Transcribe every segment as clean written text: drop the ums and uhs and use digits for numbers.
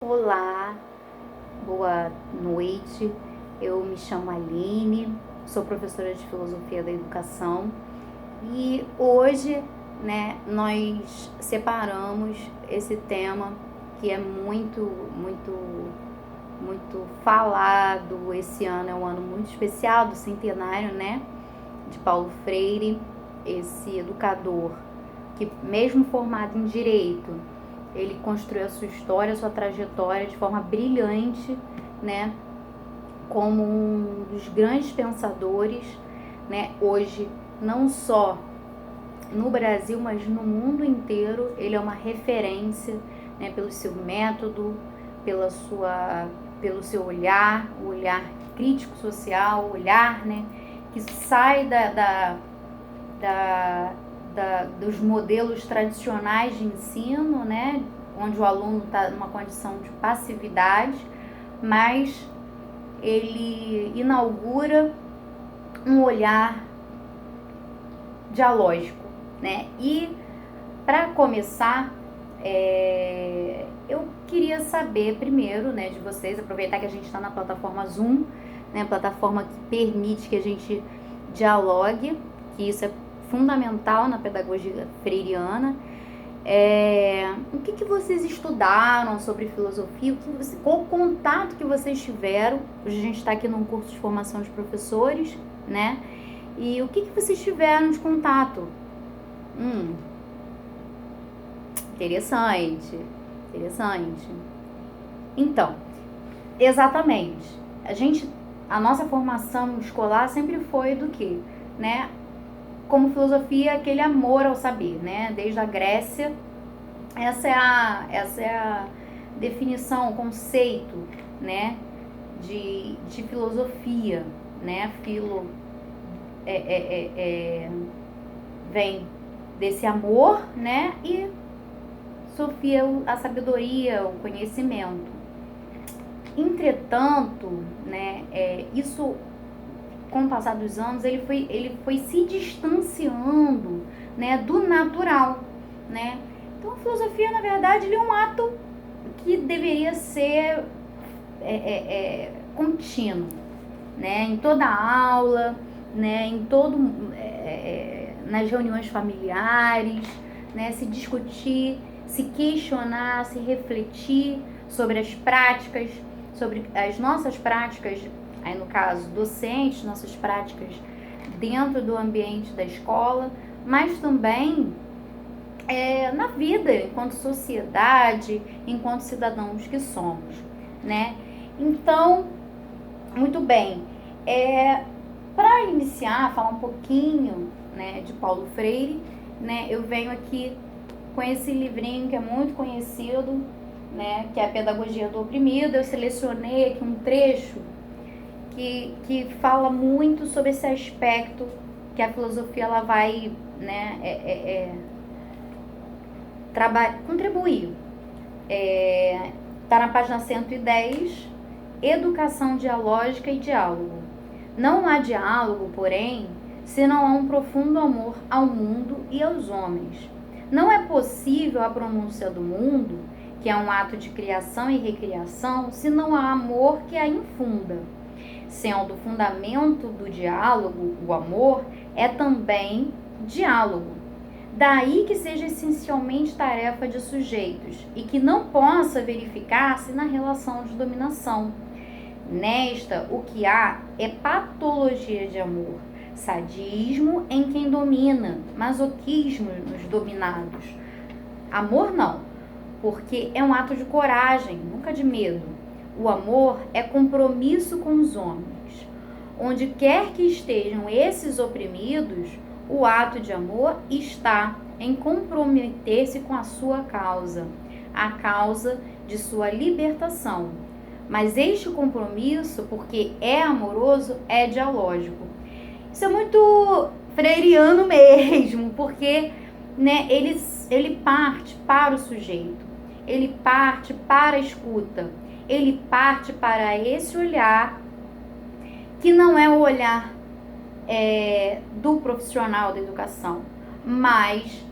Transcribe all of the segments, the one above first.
Olá, boa noite. Eu me chamo Aline, sou professora de Filosofia da Educação e hoje, nós separamos esse tema que é muito falado. Esse ano é um ano muito especial do centenário, de Paulo Freire, esse educador que, mesmo formado em Direito, ele construiu a sua história, a sua trajetória de forma brilhante, como um dos grandes pensadores, hoje, não só no Brasil, mas no mundo inteiro. Ele é uma referência, pelo seu método, pelo seu olhar, o olhar crítico social, o olhar, que sai dos modelos tradicionais de ensino, onde o aluno está numa condição de passividade, mas ele inaugura um olhar dialógico, E para começar, eu queria saber primeiro, de vocês, aproveitar que a gente está na plataforma Zoom, plataforma que permite que a gente dialogue, que isso é fundamental na pedagogia freiriana. O que vocês estudaram sobre filosofia? Qual o contato que vocês tiveram? Hoje a gente está aqui num curso de formação de professores, E o que vocês tiveram de contato? Interessante. Então, exatamente. A nossa formação escolar sempre foi do quê? Como filosofia, aquele amor ao saber, Desde a Grécia, essa é a definição, o conceito, de filosofia, vem desse amor, E Sofia, a sabedoria, o conhecimento. Entretanto, isso, com o passar dos anos, ele foi se distanciando, do natural, Então, a filosofia, na verdade, ele é um ato que deveria ser contínuo, em toda a aula, nas reuniões familiares, se discutir, se questionar, se refletir sobre as práticas, sobre as nossas práticas, aí no caso docentes, nossas práticas dentro do ambiente da escola, mas também na vida, enquanto sociedade, enquanto cidadãos que somos, Então, muito bem, para iniciar, falar um pouquinho, de Paulo Freire, eu venho aqui com esse livrinho que é muito conhecido, que é a Pedagogia do Oprimido. Eu selecionei aqui um trecho que fala muito sobre esse aspecto que a filosofia ela vai contribuir. Está na página 110, Educação dialógica e diálogo. Não há diálogo, porém, se não há um profundo amor ao mundo e aos homens. Não é possível a pronúncia do mundo, que é um ato de criação e recriação, se não há amor que a infunda. Sendo o fundamento do diálogo, o amor é também diálogo. Daí que seja essencialmente tarefa de sujeitos e que não possa verificar-se na relação de dominação. Nesta, o que há é patologia de amor, sadismo em quem domina, masoquismo nos dominados. Amor não, porque é um ato de coragem, nunca de medo. O amor é compromisso com os homens. Onde quer que estejam esses oprimidos, o ato de amor está em comprometer-se com a sua causa, a causa de sua libertação. Mas este compromisso, porque é amoroso, é dialógico. Isso é muito freiriano mesmo, porque ele parte para o sujeito, ele parte para a escuta, ele parte para esse olhar que não é o olhar do profissional da educação, mas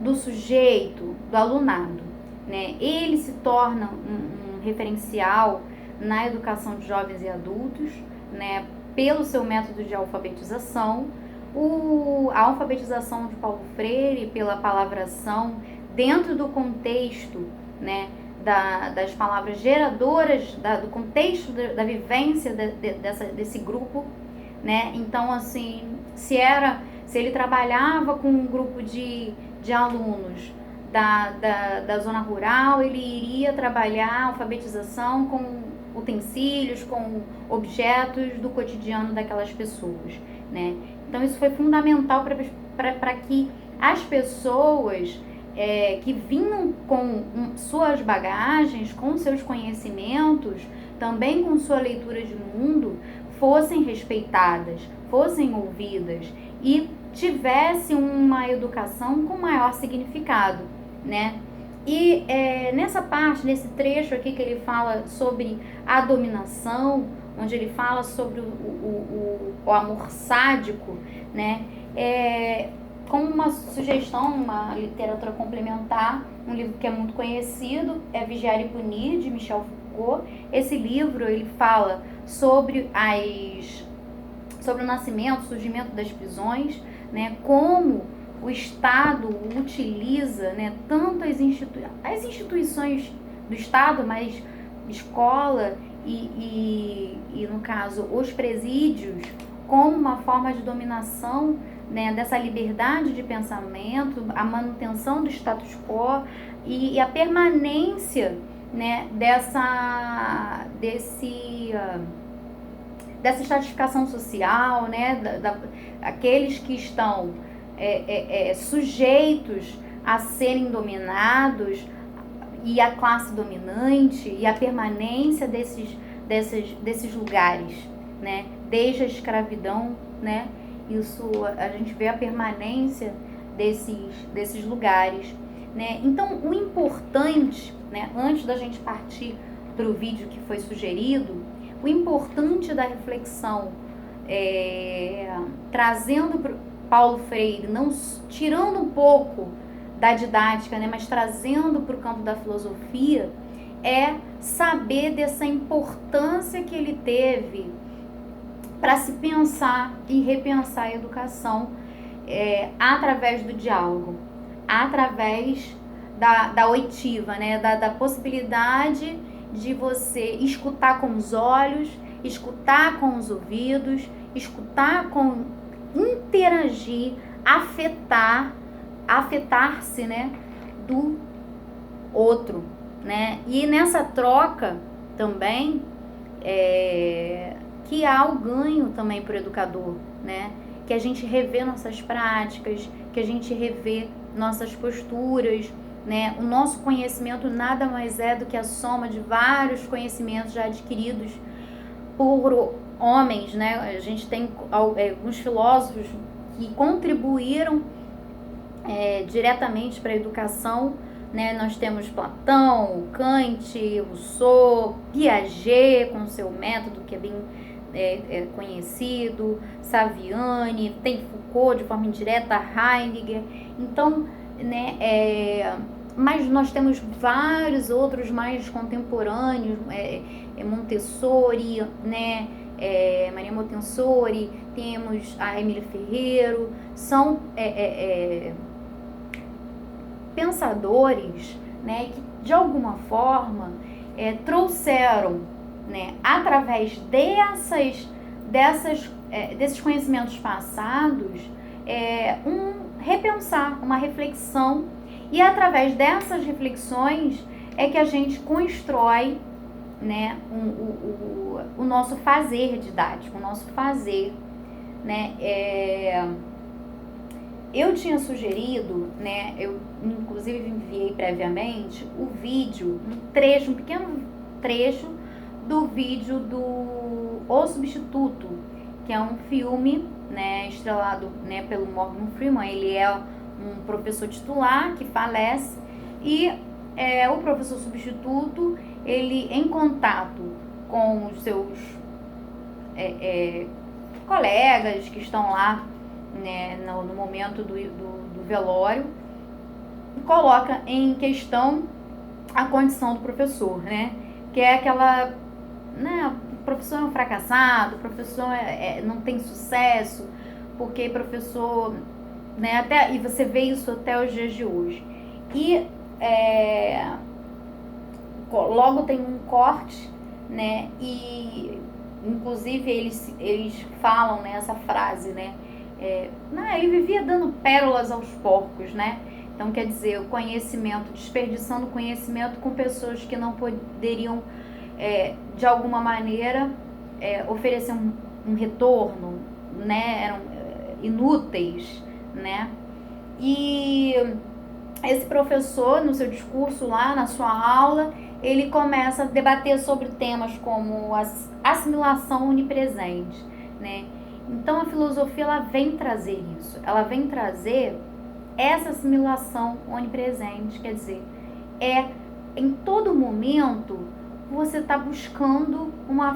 do sujeito, do alunado. Ele se torna um referencial na educação de jovens e adultos, né, pelo seu método de alfabetização. A alfabetização de Paulo Freire, pela palavração, dentro do contexto, né, das palavras geradoras, do contexto da vivência desse grupo, né? Então, assim, se ele trabalhava com um grupo de alunos da zona rural, ele iria trabalhar a alfabetização com utensílios, com objetos do cotidiano daquelas pessoas, né? Então, isso foi fundamental para que as pessoas que vinham com suas bagagens, com seus conhecimentos, também com sua leitura de mundo, fossem respeitadas, fossem ouvidas e tivesse uma educação com maior significado, né? E nessa parte, nesse trecho aqui que ele fala sobre a dominação, onde ele fala sobre o amor sádico, né? Como uma sugestão, uma literatura complementar, um livro que é muito conhecido, é Vigiar e Punir, de Michel Foucault. Esse livro, ele fala sobre o nascimento, o surgimento das prisões, né, como o Estado utiliza, né, tanto as instituições do Estado, mas escola e no caso, os presídios, como uma forma de dominação, né, dessa liberdade de pensamento, a manutenção do status quo e a permanência, né, dessa estratificação social, né, aqueles que estão sujeitos a serem dominados e a classe dominante e a permanência desses lugares, né, desde a escravidão, né, isso a gente vê a permanência desses lugares, né. Então, o importante, né, antes da gente partir para o vídeo que foi sugerido, o importante da reflexão, trazendo para Paulo Freire, não tirando um pouco da didática, né, mas trazendo para o campo da filosofia, é saber dessa importância que ele teve para se pensar e repensar a educação através do diálogo, através da oitiva, né, da possibilidade de você escutar com os olhos, escutar com os ouvidos, escutar com interagir, afetar-se, né, do outro, né? E nessa troca também que há o ganho também para o educador, né? Que a gente revê nossas práticas, que a gente revê nossas posturas, né? O nosso conhecimento nada mais é do que a soma de vários conhecimentos já adquiridos por homens, né? A gente tem alguns filósofos que contribuíram diretamente para a educação, né? Nós temos Platão, Kant, Rousseau, Piaget com seu método que é bem conhecido, Saviani, tem Foucault de forma indireta, Heidegger. Então, né, mas nós temos vários outros mais contemporâneos, Montessori, né, Maria Montessori, temos a Emília Ferreiro, são pensadores, né, que de alguma forma trouxeram, né, através desses conhecimentos passados, repensar, uma reflexão, e através dessas reflexões é que a gente constrói, né, o nosso fazer didático, o nosso fazer, né. Eu tinha sugerido, né, eu inclusive enviei previamente o vídeo, um pequeno trecho do vídeo do O Substituto, que é um filme, né, estrelado, né, pelo Morgan Freeman. Ele é um professor titular que falece e o professor substituto, ele em contato com os seus colegas que estão lá, né, no momento do velório, coloca em questão a condição do professor, né? que é aquela, né, o professor é um fracassado, o professor não tem sucesso, porque professor, né, até, e você vê isso até os dias de hoje. E logo tem um corte, né, e inclusive eles falam, né, essa frase, né, ele vivia dando pérolas aos porcos, né. Então, quer dizer, o conhecimento, desperdiçando conhecimento com pessoas que não poderiam, de alguma maneira, oferecer um retorno, né, eram inúteis, né. E esse professor, no seu discurso lá, na sua aula, ele começa a debater sobre temas como a assimilação onipresente, né. Então, a filosofia, ela vem trazer isso, ela vem trazer essa assimilação onipresente, quer dizer, em todo momento você está buscando uma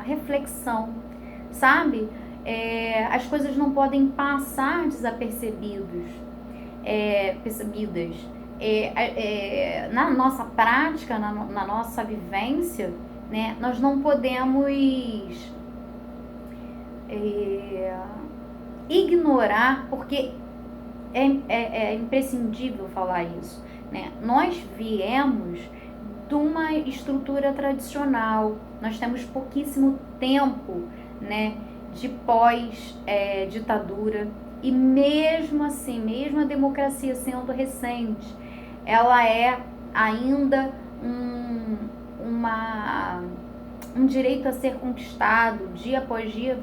reflexão, sabe? As coisas não podem passar percebidas. Na nossa prática, na nossa vivência, né, nós não podemos ignorar, porque é imprescindível falar isso, né? Nós viemos de uma estrutura tradicional, nós temos pouquíssimo tempo, né, de pós-ditadura, e mesmo assim, mesmo a democracia sendo recente, ela é ainda um direito a ser conquistado. Dia após dia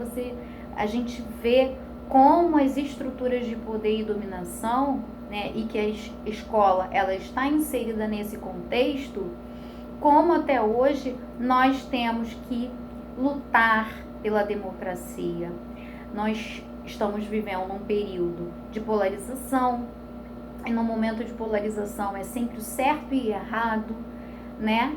a gente vê como as estruturas de poder e dominação, né, e que a escola ela está inserida nesse contexto, como até hoje nós temos que lutar pela democracia. Nós estamos vivendo um período de polarização, e no momento de polarização é sempre o certo e errado, né?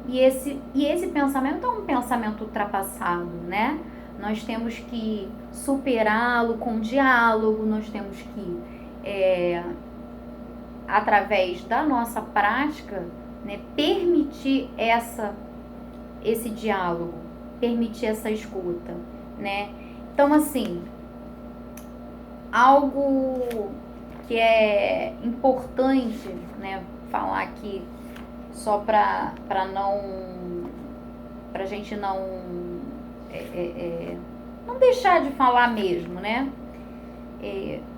E esse pensamento é um pensamento ultrapassado, né? Nós temos que superá-lo com diálogo, nós temos que, através da nossa prática, né, permitir esse diálogo, permitir essa escuta, né? Então, assim, algo que é importante, né, falar aqui, só para a gente não deixar de falar mesmo, né?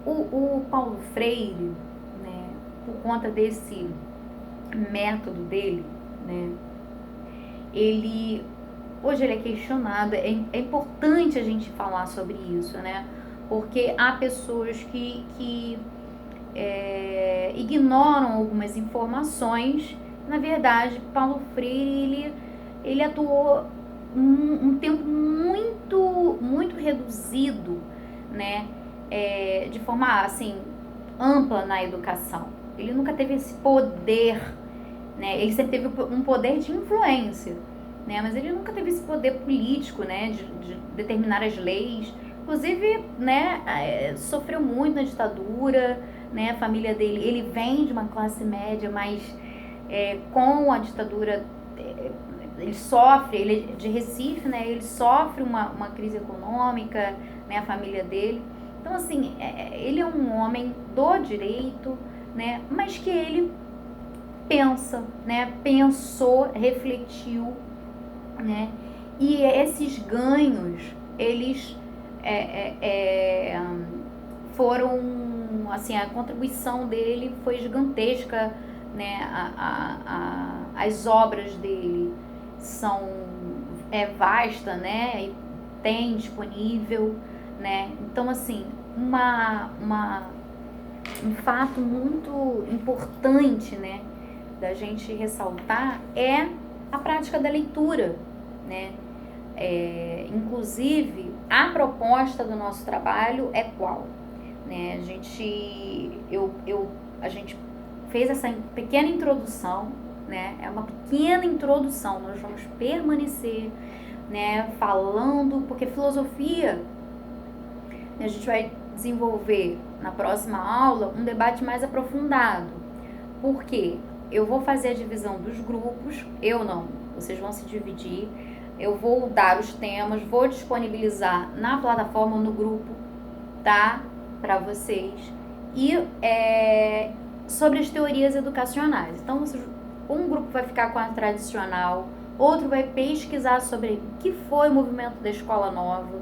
O Paulo Freire, né, por conta desse método dele, né, hoje ele é questionado, é importante a gente falar sobre isso, né? Porque há pessoas que ignoram algumas informações. Na verdade, Paulo Freire, ele atuou um tempo muito reduzido, né, de forma, assim, ampla na educação. Ele nunca teve esse poder, né, ele sempre teve um poder de influência, né, mas ele nunca teve esse poder político, né, de determinar as leis. Inclusive, né, sofreu muito na ditadura, né, a família dele, ele vem de uma classe média, mas com a ditadura ele sofre, ele é de Recife, né, ele sofre uma crise econômica, né, a família dele. Então, assim, ele é um homem do direito, né, mas que ele pensa, né, pensou, refletiu, né, e esses ganhos, eles foram, assim, a contribuição dele foi gigantesca, né, as obras dele são vasta, né, e tem disponível, né, então, assim, um fato muito importante, né, da gente ressaltar é a prática da leitura, né. Inclusive, a proposta do nosso trabalho é qual? Né, a gente fez essa pequena introdução, né, é uma pequena introdução, nós vamos permanecer, né, falando, porque filosofia, a gente vai desenvolver na próxima aula um debate mais aprofundado. Por quê? eu vou fazer a divisão dos grupos, eu não, vocês vão se dividir, eu vou dar os temas, vou disponibilizar na plataforma, no grupo, tá? Para vocês. E sobre as teorias educacionais. Então, um grupo vai ficar com a tradicional, outro vai pesquisar sobre o que foi o movimento da escola nova,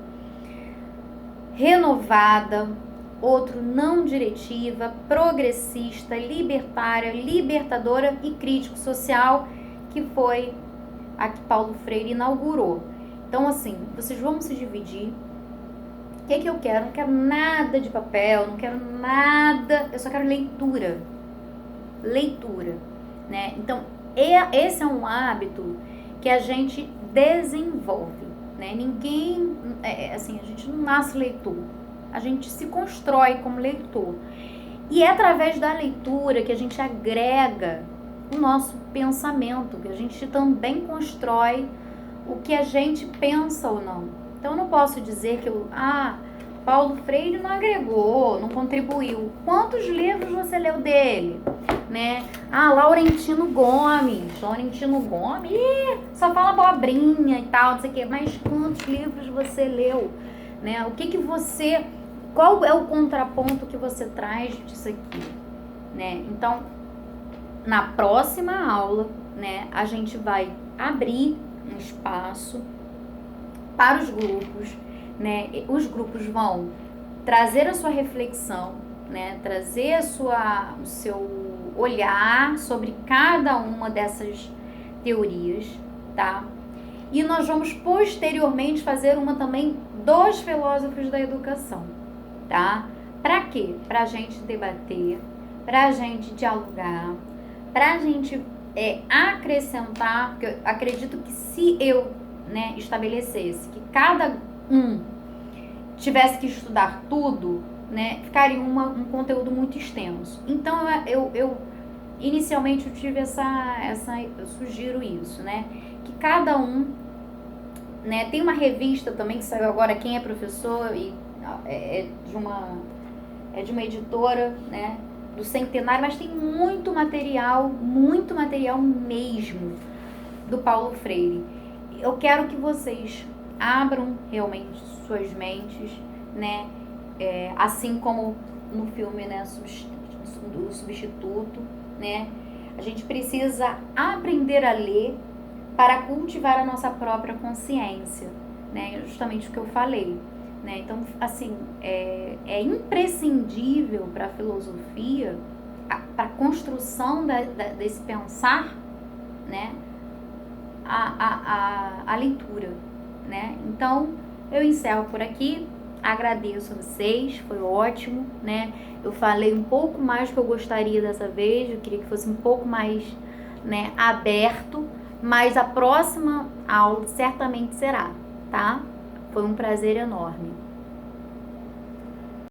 renovada, outro não diretiva, progressista, libertária, libertadora e crítico social, que foi a que Paulo Freire inaugurou. Então, assim, vocês vão se dividir. O que eu quero? Não quero nada de papel, não quero nada, eu só quero leitura. Leitura, né? Então, esse é um hábito que a gente desenvolve, né? Ninguém, assim, a gente não nasce leitor, a gente se constrói como leitor. E é através da leitura que a gente agrega o nosso pensamento, que a gente também constrói o que a gente pensa ou não. Então, eu não posso dizer que Paulo Freire não agregou, não contribuiu. Quantos livros você leu dele? Né? Laurentino Gomes, só fala abobrinha e tal, não sei o quê. Mas quantos livros você leu? Né? Qual é o contraponto que você traz disso aqui? Né? Então, na próxima aula, né, a gente vai abrir um espaço para os grupos, né? Os grupos vão trazer a sua reflexão, né? Trazer o seu olhar sobre cada uma dessas teorias, tá? E nós vamos posteriormente fazer uma também dos filósofos da educação, tá? Para quê? Para a gente debater, para a gente dialogar, para a gente acrescentar, porque eu acredito que se eu, né, estabelecesse que cada um tivesse que estudar tudo, né, ficaria um conteúdo muito extenso. Então, eu inicialmente eu tive eu sugiro isso, né, que cada um, né, tem uma revista também que saiu agora, quem é professor, e é de uma editora, né, do Centenário, mas tem muito material mesmo do Paulo Freire. Eu quero que vocês abram realmente suas mentes, né? Assim como no filme, né, do Substituto, né? A gente precisa aprender a ler para cultivar a nossa própria consciência, né? Justamente o que eu falei, né? Então, assim, é imprescindível para a filosofia, para a construção desse pensar, né? A leitura, né? Então, eu encerro por aqui, agradeço a vocês, foi ótimo, né? Eu falei um pouco mais do que eu gostaria dessa vez, eu queria que fosse um pouco mais, né, aberto, mas a próxima aula certamente será, tá? Foi um prazer enorme.